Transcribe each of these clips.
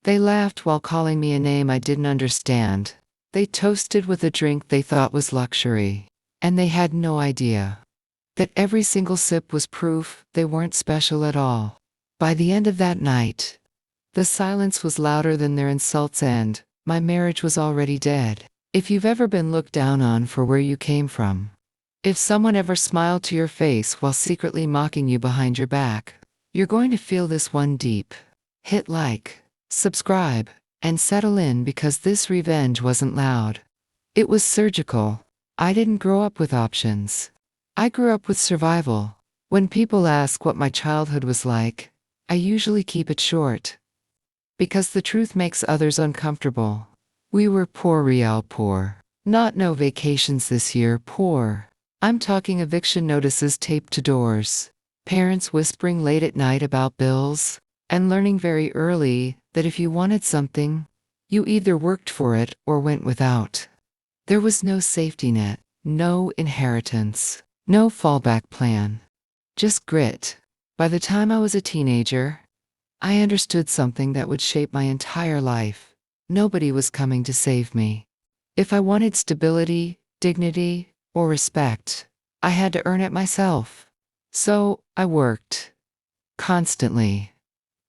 They laughed while calling me a name I didn't understand. They toasted with a drink they thought was luxury. And they had no idea that every single sip was proof they weren't special at all. By the end of that night, the silence was louder than their insults, and my marriage was already dead. If you've ever been looked down on for where you came from, if someone ever smiled to your face while secretly mocking you behind your back, you're going to feel this one deep. Hit like, subscribe, and settle in, because this revenge wasn't loud. It was surgical. I didn't grow up with options. I grew up with survival. When people ask what my childhood was like, I usually keep it short. Because the truth makes others uncomfortable. We were poor, real poor. Not no vacations this year, poor. I'm talking eviction notices taped to doors, parents whispering late at night about bills, and learning very early that if you wanted something, you either worked for it or went without. There was no safety net, no inheritance, no fallback plan. Just grit. By the time I was a teenager, I understood something that would shape my entire life. Nobody was coming to save me. If I wanted stability, dignity, or respect, I had to earn it myself. So I worked. Constantly.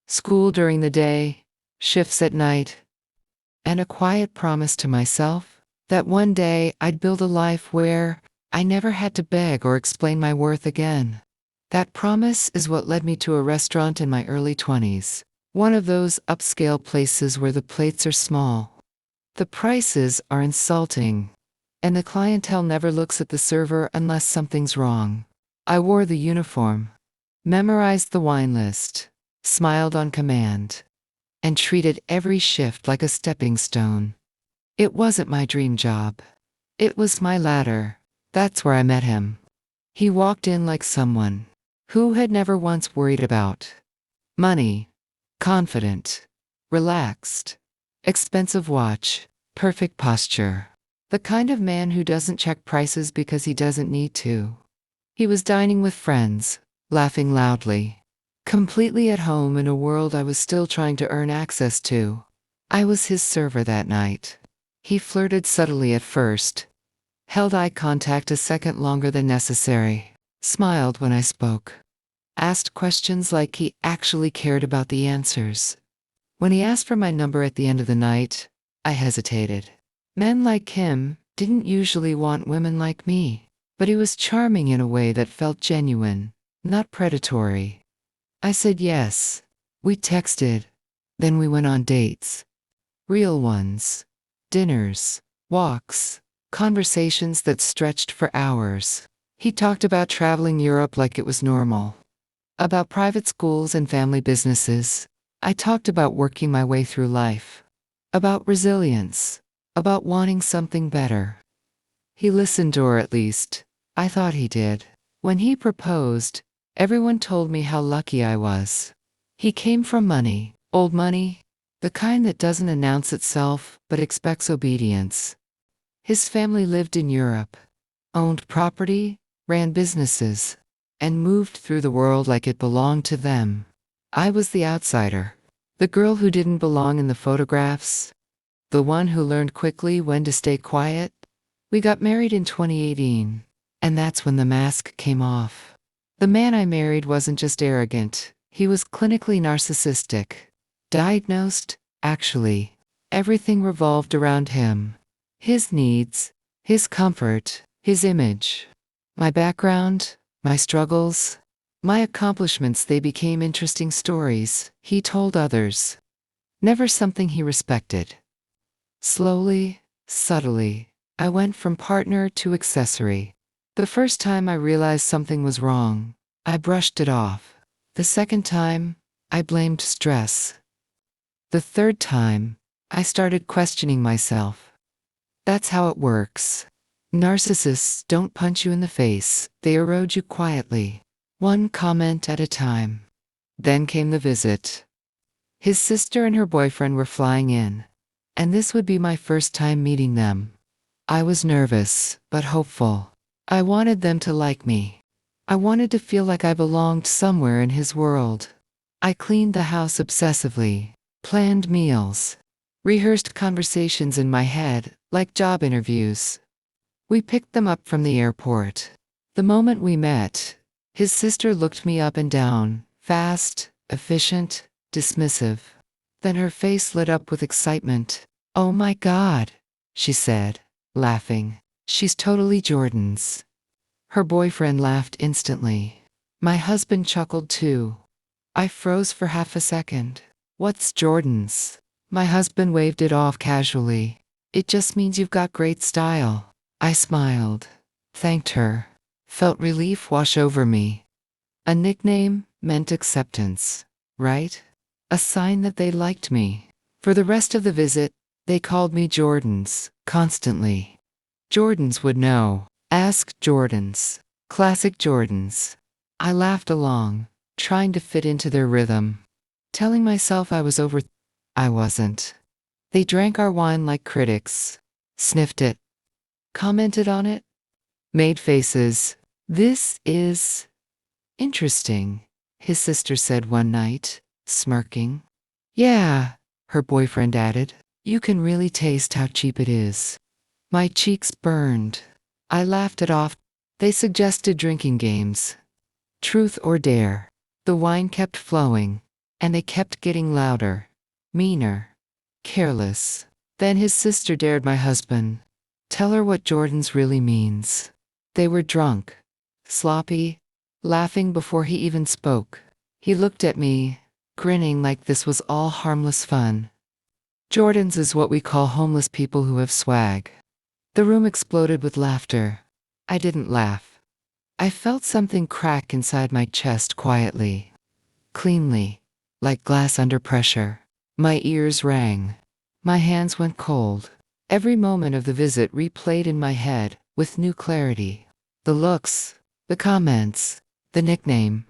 School during the day, shifts at night, and a quiet promise to myself that one day I'd build a life where I never had to beg or explain my worth again. That promise is what led me to a restaurant in my early 20s. One of those upscale places where the plates are small, the prices are insulting, and the clientele never looks at the server unless something's wrong. I wore the uniform, memorized the wine list, smiled on command, and treated every shift like a stepping stone. It wasn't my dream job. It was my ladder. That's where I met him. He walked in like someone who had never once worried about money. Confident, relaxed, expensive watch, perfect posture. The kind of man who doesn't check prices because he doesn't need to. He was dining with friends, laughing loudly, completely at home in a world I was still trying to earn access to. I was his server that night. He flirted subtly at first, held eye contact a second longer than necessary, smiled when I spoke, asked questions like he actually cared about the answers. When he asked for my number at the end of the night, I hesitated. Men like him didn't usually want women like me, but he was charming in a way that felt genuine, not predatory. I said yes. We texted. Then we went on dates. Real ones. Dinners, walks, conversations that stretched for hours. He talked about traveling Europe like it was normal. About private schools and family businesses. I talked about working my way through life. About resilience. About wanting something better. He listened, or at least, I thought he did. When he proposed, everyone told me how lucky I was. He came from money, old money, the kind that doesn't announce itself but expects obedience. His family lived in Europe, owned property, ran businesses, and moved through the world like it belonged to them. I was the outsider, the girl who didn't belong in the photographs, the one who learned quickly when to stay quiet. We got married in 2018, and that's when the mask came off. The man I married wasn't just arrogant, he was clinically narcissistic. Diagnosed, actually. Everything revolved around him. His needs, his comfort, his image. My background, my struggles, my accomplishments, they became interesting stories he told others. Never something he respected. Slowly, subtly, I went from partner to accessory. The first time I realized something was wrong, I brushed it off. The second time, I blamed stress. The third time, I started questioning myself. That's how it works. Narcissists don't punch you in the face, they erode you quietly, one comment at a time. Then came the visit. His sister and her boyfriend were flying in, and this would be my first time meeting them. I was nervous, but hopeful. I wanted them to like me. I wanted to feel like I belonged somewhere in his world. I cleaned the house obsessively, Planned meals. Rehearsed conversations in my head, like job interviews. We picked them up from the airport. The moment we met, his sister looked me up and down, fast, efficient, dismissive. Then her face lit up with excitement. "Oh my God," she said, laughing. "She's totally Jordan's." Her boyfriend laughed instantly. My husband chuckled too. I froze for half a second. "What's Jordan's?" My husband waved it off casually. "It just means you've got great style." I smiled, thanked her, felt relief wash over me. A nickname meant acceptance, right? A sign that they liked me. For the rest of the visit, they called me Jordans, constantly. Jordans would know. Ask Jordans. Classic Jordans. I laughed along, trying to fit into their rhythm. Telling myself I was over. I wasn't. They drank our wine like critics. Sniffed it. Commented on it. Made faces. "This is interesting," his sister said one night, smirking. "Yeah," her boyfriend added. "You can really taste how cheap it is." My cheeks burned. I laughed it off. They suggested drinking games. Truth or dare. The wine kept flowing, and they kept getting louder, meaner, careless. Then his sister dared my husband. "Tell her what Jordan's really means." They were drunk, sloppy, laughing before he even spoke. He looked at me, grinning like this was all harmless fun. "Jordan's is what we call homeless people who have swag." The room exploded with laughter. I didn't laugh. I felt something crack inside my chest quietly, cleanly, like glass under pressure. My ears rang. My hands went cold. Every moment of the visit replayed in my head, with new clarity. The looks, the comments, the nickname.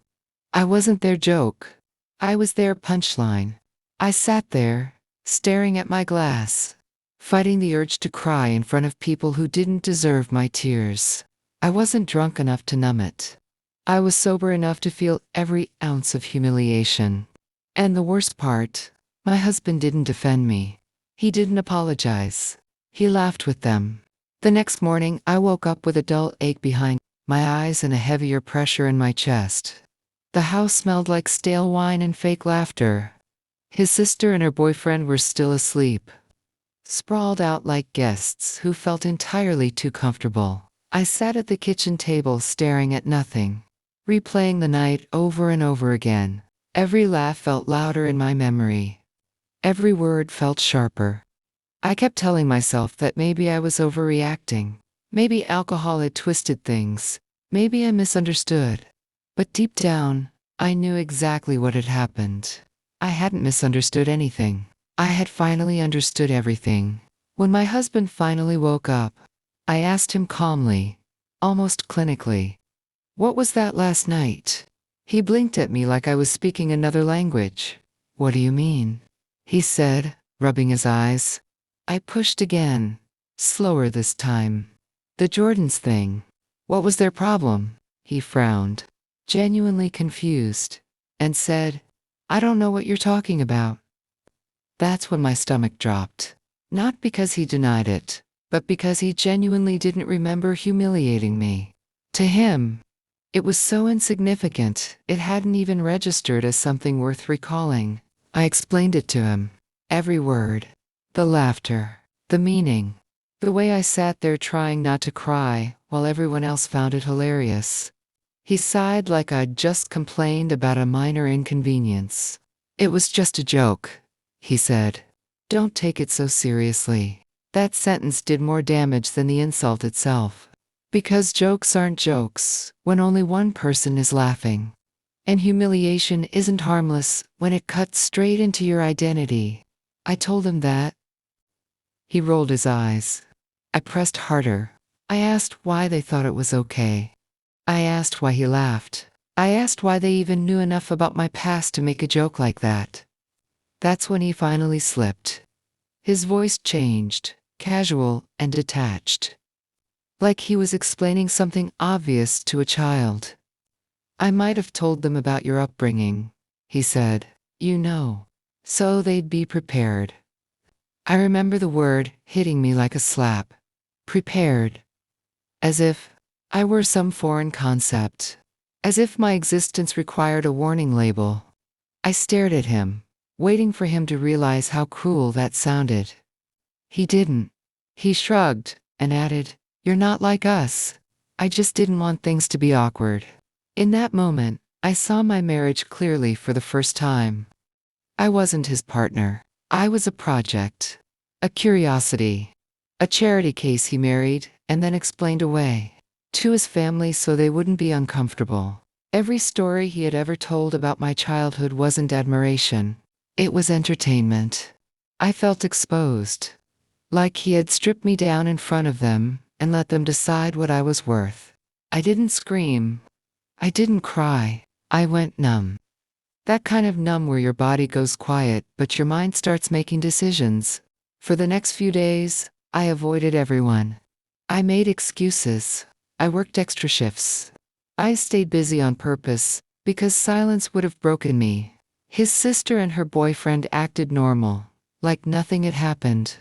I wasn't their joke. I was their punchline. I sat there, staring at my glass, fighting the urge to cry in front of people who didn't deserve my tears. I wasn't drunk enough to numb it. I was sober enough to feel every ounce of humiliation. And the worst part, my husband didn't defend me. He didn't apologize. He laughed with them. The next morning, I woke up with a dull ache behind my eyes and a heavier pressure in my chest. The house smelled like stale wine and fake laughter. His sister and her boyfriend were still asleep, sprawled out like guests who felt entirely too comfortable. I sat at the kitchen table staring at nothing, replaying the night over and over again. Every laugh felt louder in my memory. Every word felt sharper. I kept telling myself that maybe I was overreacting. Maybe alcohol had twisted things. Maybe I misunderstood. But deep down, I knew exactly what had happened. I hadn't misunderstood anything. I had finally understood everything. When my husband finally woke up, I asked him calmly, almost clinically, "What was that last night?" He blinked at me like I was speaking another language. "What do you mean?" he said, rubbing his eyes. I pushed again, slower this time. "The Jordans thing. What was their problem?" He frowned, genuinely confused, and said, "I don't know what you're talking about." That's when my stomach dropped. Not because he denied it, but because he genuinely didn't remember humiliating me. To him, it was so insignificant, it hadn't even registered as something worth recalling. I explained it to him. Every word. The laughter. The meaning. The way I sat there trying not to cry, while everyone else found it hilarious. He sighed like I'd just complained about a minor inconvenience. "It was just a joke," he said. "Don't take it so seriously." That sentence did more damage than the insult itself. Because jokes aren't jokes when only one person is laughing. And humiliation isn't harmless when it cuts straight into your identity. I told him that. He rolled his eyes. I pressed harder. I asked why they thought it was okay. I asked why he laughed. I asked why they even knew enough about my past to make a joke like that. That's when he finally slipped. His voice changed, casual and detached. Like he was explaining something obvious to a child. "I might have told them about your upbringing," he said. "You know, so they'd be prepared. I remember the word hitting me like a slap. Prepared. As if I were some foreign concept. As if my existence required a warning label. I stared at him, waiting for him to realize how cruel that sounded. He didn't. He shrugged and added, "You're not like us. I just didn't want things to be awkward." In that moment, I saw my marriage clearly for the first time. I wasn't his partner. I was a project. A curiosity. A charity case he married and then explained away to his family so they wouldn't be uncomfortable. Every story he had ever told about my childhood wasn't admiration. It was entertainment. I felt exposed. Like he had stripped me down in front of them and let them decide what I was worth. I didn't scream. I didn't cry. I went numb. That kind of numb where your body goes quiet but your mind starts making decisions. For the next few days, I avoided everyone. I made excuses. I worked extra shifts. I stayed busy on purpose, because silence would have broken me. His sister and her boyfriend acted normal, like nothing had happened.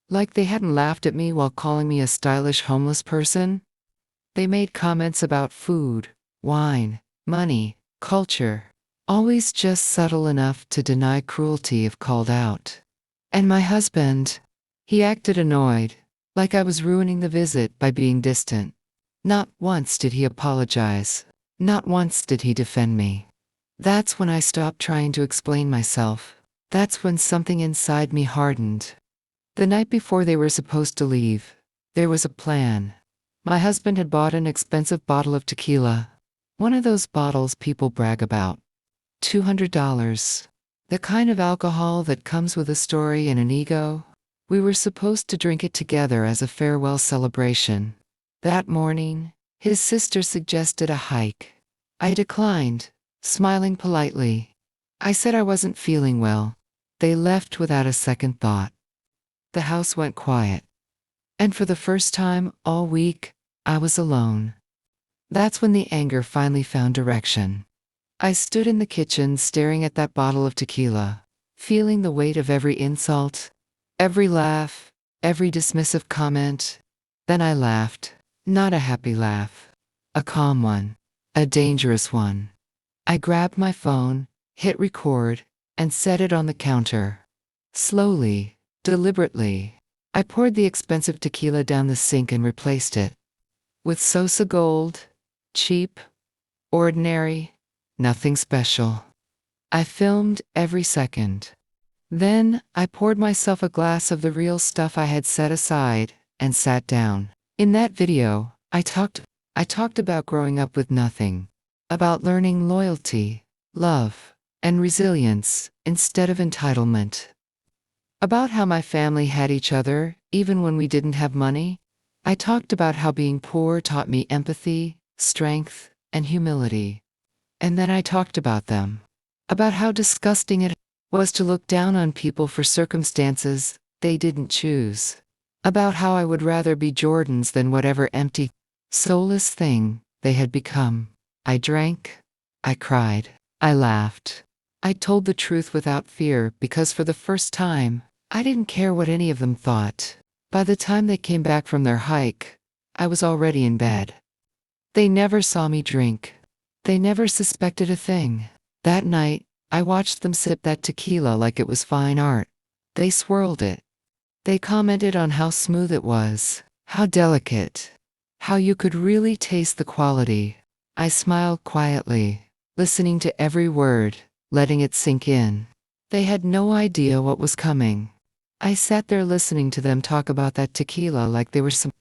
Like they hadn't laughed at me while calling me a stylish homeless person. They made comments about food, wine, money, culture. Always just subtle enough to deny cruelty if called out. And my husband, he acted annoyed, like I was ruining the visit by being distant. Not once did he apologize. Not once did he defend me. That's when I stopped trying to explain myself. That's when something inside me hardened. The night before they were supposed to leave, there was a plan. My husband had bought an expensive bottle of tequila. One of those bottles people brag about. $200. The kind of alcohol that comes with a story and an ego. We were supposed to drink it together as a farewell celebration. That morning, his sister suggested a hike. I declined, smiling politely. I said I wasn't feeling well. They left without a second thought. The house went quiet. And for the first time all week, I was alone. That's when the anger finally found direction. I stood in the kitchen staring at that bottle of tequila, feeling the weight of every insult, every laugh, every dismissive comment. Then I laughed. Not a happy laugh. A calm one. A dangerous one. I grabbed my phone, hit record, and set it on the counter. Slowly, deliberately, I poured the expensive tequila down the sink and replaced it with Sosa Gold. Cheap, ordinary, nothing special. I filmed every second. Then I poured myself a glass of the real stuff I had set aside and sat down. In that video, I talked about growing up with nothing, about learning loyalty, love, and resilience instead of entitlement. About how my family had each other even when we didn't have money. I talked about how being poor taught me empathy, strength, and humility. And then I talked about them. About how disgusting it was to look down on people for circumstances they didn't choose. About how I would rather be Jordans than whatever empty, soulless thing they had become. I drank. I cried. I laughed. I told the truth without fear because for the first time, I didn't care what any of them thought. By the time they came back from their hike, I was already in bed. They never saw me drink. They never suspected a thing. That night, I watched them sip that tequila like it was fine art. They swirled it. They commented on how smooth it was, how delicate, how you could really taste the quality. I smiled quietly, listening to every word, letting it sink in. They had no idea what was coming. I sat there listening to them talk about that tequila like they were some.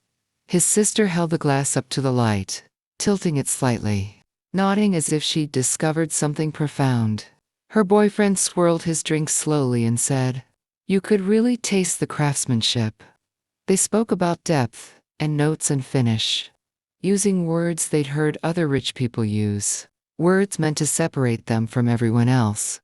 His sister held the glass up to the light, tilting it slightly, nodding as if she'd discovered something profound. Her boyfriend swirled his drink slowly and said, "You could really taste the craftsmanship." They spoke about depth and notes and finish, using words they'd heard other rich people use, words meant to separate them from everyone else.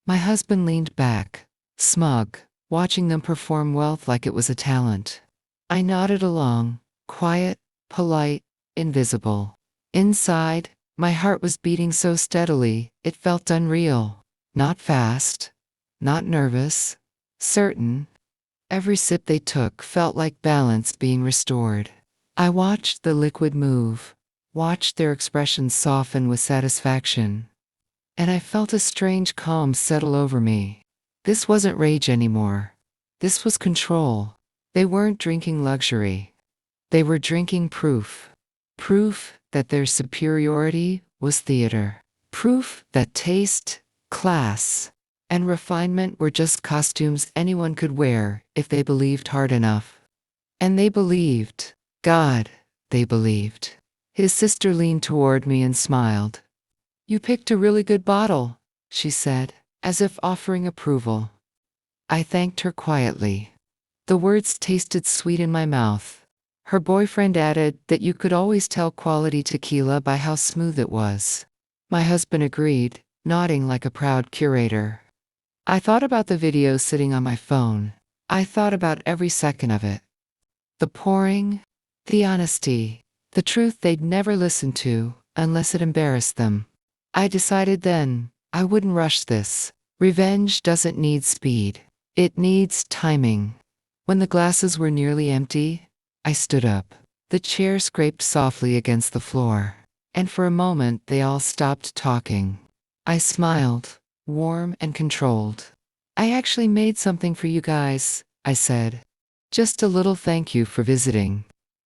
My husband leaned back, smug, watching them perform wealth like it was a talent. I nodded along, quiet, polite, invisible. Inside, my heart was beating so steadily, it felt unreal. Not fast, not nervous, certain. Every sip they took felt like balance being restored. I watched the liquid move, watched their expressions soften with satisfaction, and I felt a strange calm settle over me. This wasn't rage anymore. This was control. They weren't drinking luxury. They were drinking proof. Proof that their superiority was theater. Proof that taste, class, and refinement were just costumes anyone could wear if they believed hard enough. And they believed. God, they believed. His sister leaned toward me and smiled. "You picked a really good bottle," she said, as if offering approval. I thanked her quietly. The words tasted sweet in my mouth. Her boyfriend added that you could always tell quality tequila by how smooth it was. My husband agreed, nodding like a proud curator. I thought about the video sitting on my phone. I thought about every second of it. The pouring, the honesty, the truth they'd never listen to unless it embarrassed them. I decided then, I wouldn't rush this. Revenge doesn't need speed. It needs timing. When the glasses were nearly empty, I stood up. The chair scraped softly against the floor, and for a moment they all stopped talking. I smiled, warm and controlled. "I actually made something for you guys," I said. "Just a little thank you for visiting."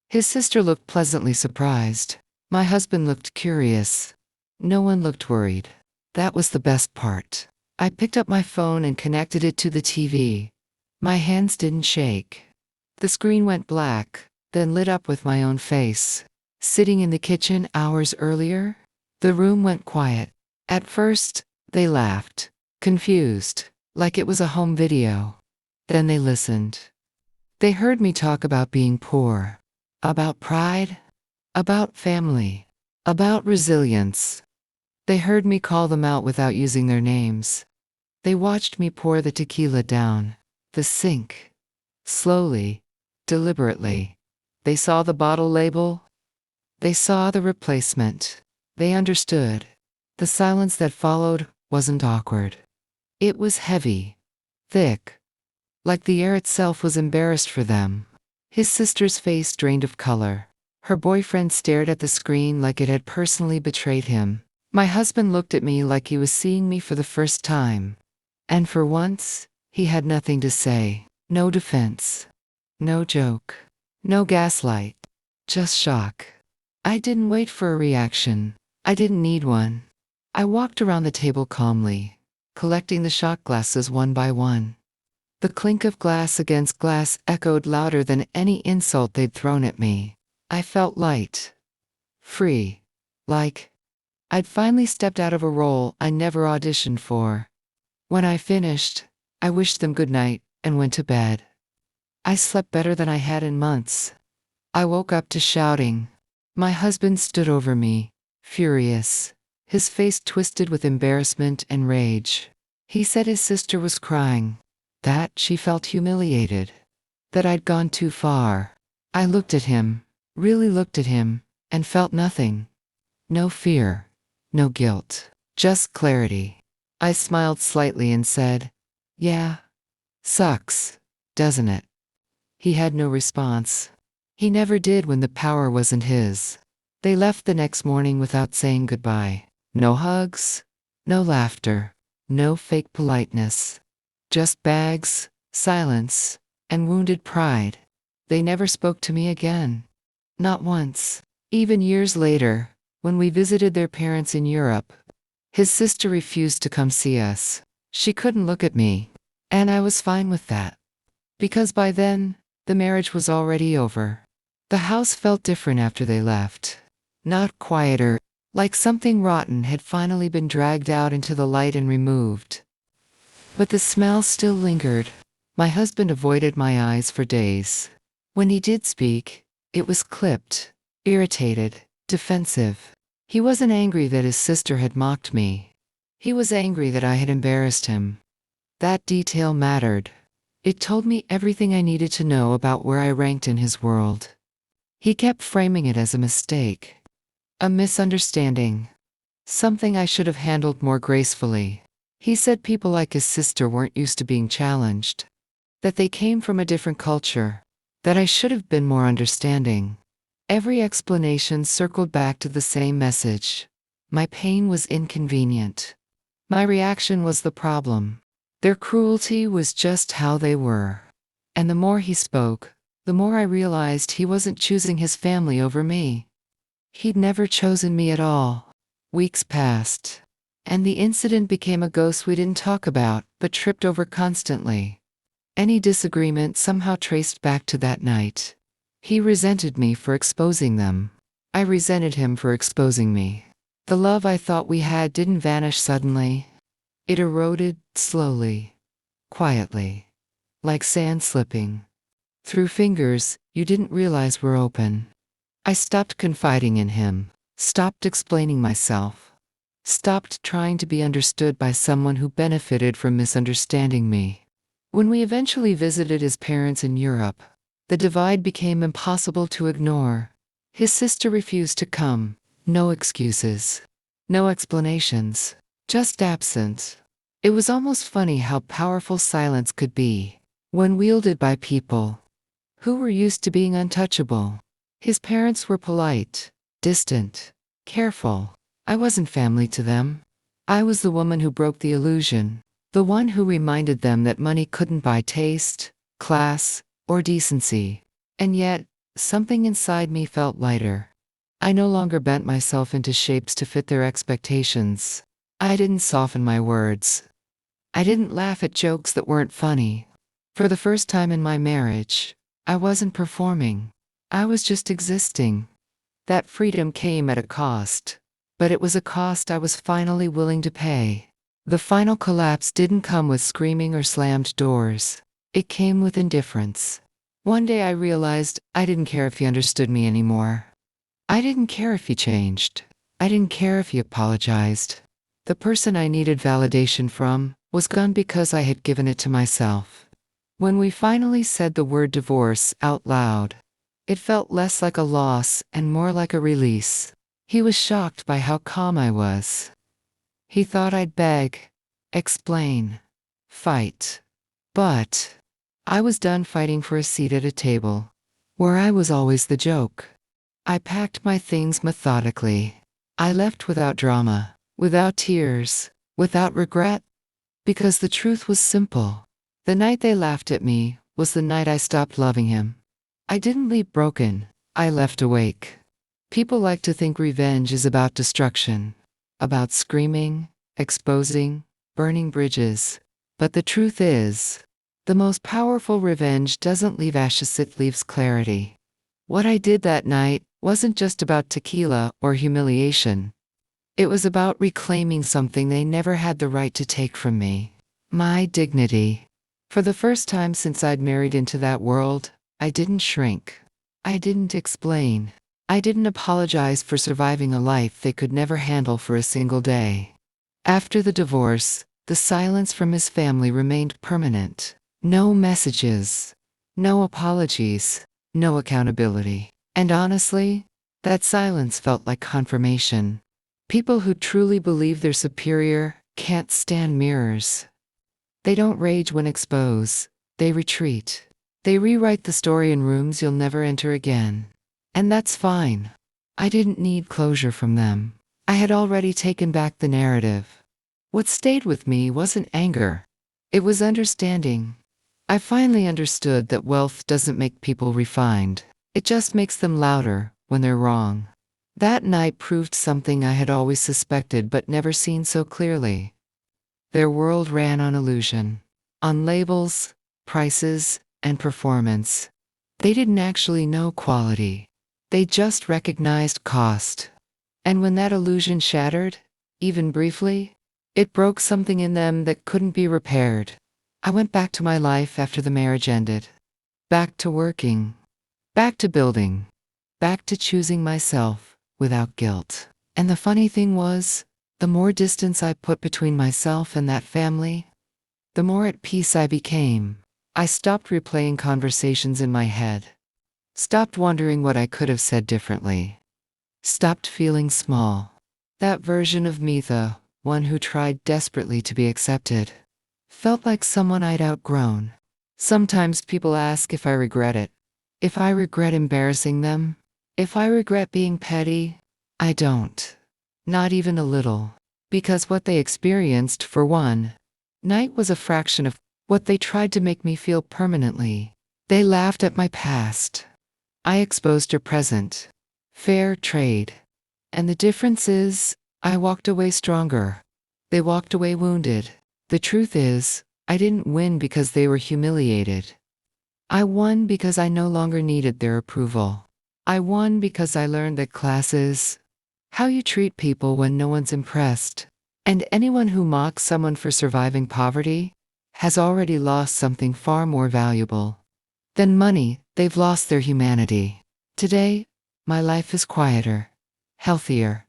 His sister looked pleasantly surprised. My husband looked curious. No one looked worried. That was the best part. I picked up my phone and connected it to the TV. My hands didn't shake. The screen went black, then lit up with my own face. Sitting in the kitchen hours earlier, the room went quiet. At first, they laughed, confused, like it was a home video. Then they listened. They heard me talk about being poor, about pride, about family, about resilience. They heard me call them out without using their names. They watched me pour the tequila down the sink, slowly, deliberately. They saw the bottle label. They saw the replacement. They understood. The silence that followed wasn't awkward. It was heavy, thick, like the air itself was embarrassed for them. His sister's face drained of color. Her boyfriend stared at the screen like it had personally betrayed him. My husband looked at me like he was seeing me for the first time. And for once, he had nothing to say. No defense. No joke. No gaslight. Just shock. I didn't wait for a reaction. I didn't need one. I walked around the table calmly, collecting the shot glasses one by one. The clink of glass against glass echoed louder than any insult they'd thrown at me. I felt light. Free. Like I'd finally stepped out of a role I never auditioned for. When I finished, I wished them good night and went to bed. I slept better than I had in months. I woke up to shouting. My husband stood over me, furious, his face twisted with embarrassment and rage. He said his sister was crying, that she felt humiliated, that I'd gone too far. I looked at him, really looked at him, and felt nothing. No fear, no guilt, just clarity. I smiled slightly and said, "Yeah, sucks, doesn't it?" He had no response. He never did when the power wasn't his. They left the next morning without saying goodbye. No hugs, no laughter, no fake politeness. Just bags, silence, and wounded pride. They never spoke to me again. Not once. Even years later, when we visited their parents in Europe, his sister refused to come see us. She couldn't look at me. And I was fine with that. Because by then, the marriage was already over. The house felt different after they left. Not quieter, like something rotten had finally been dragged out into the light and removed. But the smell still lingered. My husband avoided my eyes for days. When he did speak, it was clipped, irritated, defensive. He wasn't angry that his sister had mocked me. He was angry that I had embarrassed him. That detail mattered. It told me everything I needed to know about where I ranked in his world. He kept framing it as a mistake, a misunderstanding, something I should have handled more gracefully. He said people like his sister weren't used to being challenged, that they came from a different culture, that I should have been more understanding. Every explanation circled back to the same message. My pain was inconvenient. My reaction was the problem. Their cruelty was just how they were. And the more he spoke, the more I realized he wasn't choosing his family over me. He'd never chosen me at all. Weeks passed, and the incident became a ghost we didn't talk about, but tripped over constantly. Any disagreement somehow traced back to that night. He resented me for exposing them. I resented him for exposing me. The love I thought we had didn't vanish suddenly. It eroded slowly, quietly, like sand slipping through fingers you didn't realize were open. I stopped confiding in him, stopped explaining myself, stopped trying to be understood by someone who benefited from misunderstanding me. When we eventually visited his parents in Europe, the divide became impossible to ignore. His sister refused to come. No excuses. No explanations. Just absence. It was almost funny how powerful silence could be when wielded by people who were used to being untouchable. His parents were polite, distant, careful. I wasn't family to them. I was the woman who broke the illusion, the one who reminded them that money couldn't buy taste, class, or decency. And yet, something inside me felt lighter. I no longer bent myself into shapes to fit their expectations. I didn't soften my words. I didn't laugh at jokes that weren't funny. For the first time in my marriage, I wasn't performing. I was just existing. That freedom came at a cost, but it was a cost I was finally willing to pay. The final collapse didn't come with screaming or slammed doors. It came with indifference. One day I realized I didn't care if he understood me anymore. I didn't care if he changed. I didn't care if he apologized. The person I needed validation from was gone because I had given it to myself. When we finally said the word divorce out loud, it felt less like a loss and more like a release. He was shocked by how calm I was. He thought I'd beg, explain, fight. But I was done fighting for a seat at a table, where I was always the joke. I packed my things methodically. I left without drama, without tears, without regret, because the truth was simple. The night they laughed at me was the night I stopped loving him. I didn't leave broken, I left awake. People like to think revenge is about destruction, about screaming, exposing, burning bridges. But the truth is, the most powerful revenge doesn't leave ashes, it leaves clarity. What I did that night wasn't just about tequila or humiliation. It was about reclaiming something they never had the right to take from me. My dignity. For the first time since I'd married into that world, I didn't shrink. I didn't explain. I didn't apologize for surviving a life they could never handle for a single day. After the divorce, the silence from his family remained permanent. No messages, no apologies, no accountability. And honestly, that silence felt like confirmation. People who truly believe they're superior can't stand mirrors. They don't rage when exposed. They retreat. They rewrite the story in rooms you'll never enter again. And that's fine. I didn't need closure from them. I had already taken back the narrative. What stayed with me wasn't anger. It was understanding. I finally understood that wealth doesn't make people refined. It just makes them louder when they're wrong. That night proved something I had always suspected but never seen so clearly. Their world ran on illusion, on labels, prices, and performance. They didn't actually know quality. They just recognized cost. And when that illusion shattered, even briefly, it broke something in them that couldn't be repaired. I went back to my life after the marriage ended. Back to working. Back to building. Back to choosing myself without guilt. And the funny thing was, the more distance I put between myself and that family, the more at peace I became. I stopped replaying conversations in my head. Stopped wondering what I could have said differently. Stopped feeling small. That version of Mitha one who tried desperately to be accepted. Felt like someone I'd outgrown. Sometimes people ask if I regret it. If I regret embarrassing them. If I regret being petty. I don't. Not even a little. Because what they experienced, for one night, was a fraction of what they tried to make me feel permanently. They laughed at my past. I exposed her present. Fair trade. And the difference is, I walked away stronger. They walked away wounded. The truth is, I didn't win because they were humiliated. I won because I no longer needed their approval. I won because I learned that class is how you treat people when no one's impressed. And anyone who mocks someone for surviving poverty has already lost something far more valuable than money. They've lost their humanity. Today, my life is quieter, healthier,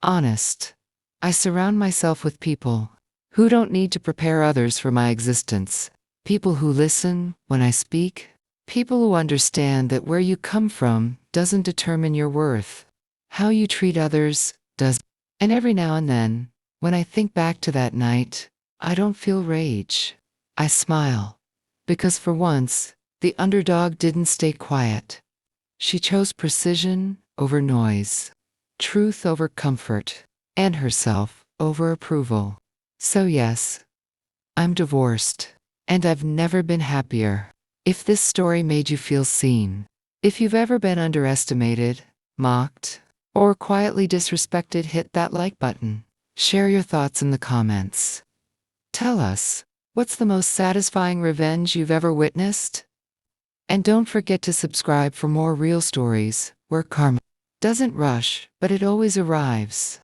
honest. I surround myself with people who don't need to prepare others for my existence. People who listen when I speak. People who understand that where you come from doesn't determine your worth. How you treat others does. And every now and then, when I think back to that night, I don't feel rage. I smile. Because for once, the underdog didn't stay quiet. She chose precision over noise, truth over comfort, and herself over approval. So yes, I'm divorced, and I've never been happier. If this story made you feel seen, if you've ever been underestimated, mocked, or quietly disrespected, hit that like button. Share your thoughts in the comments. Tell us, what's the most satisfying revenge you've ever witnessed? And don't forget to subscribe for more real stories where karma doesn't rush, but it always arrives.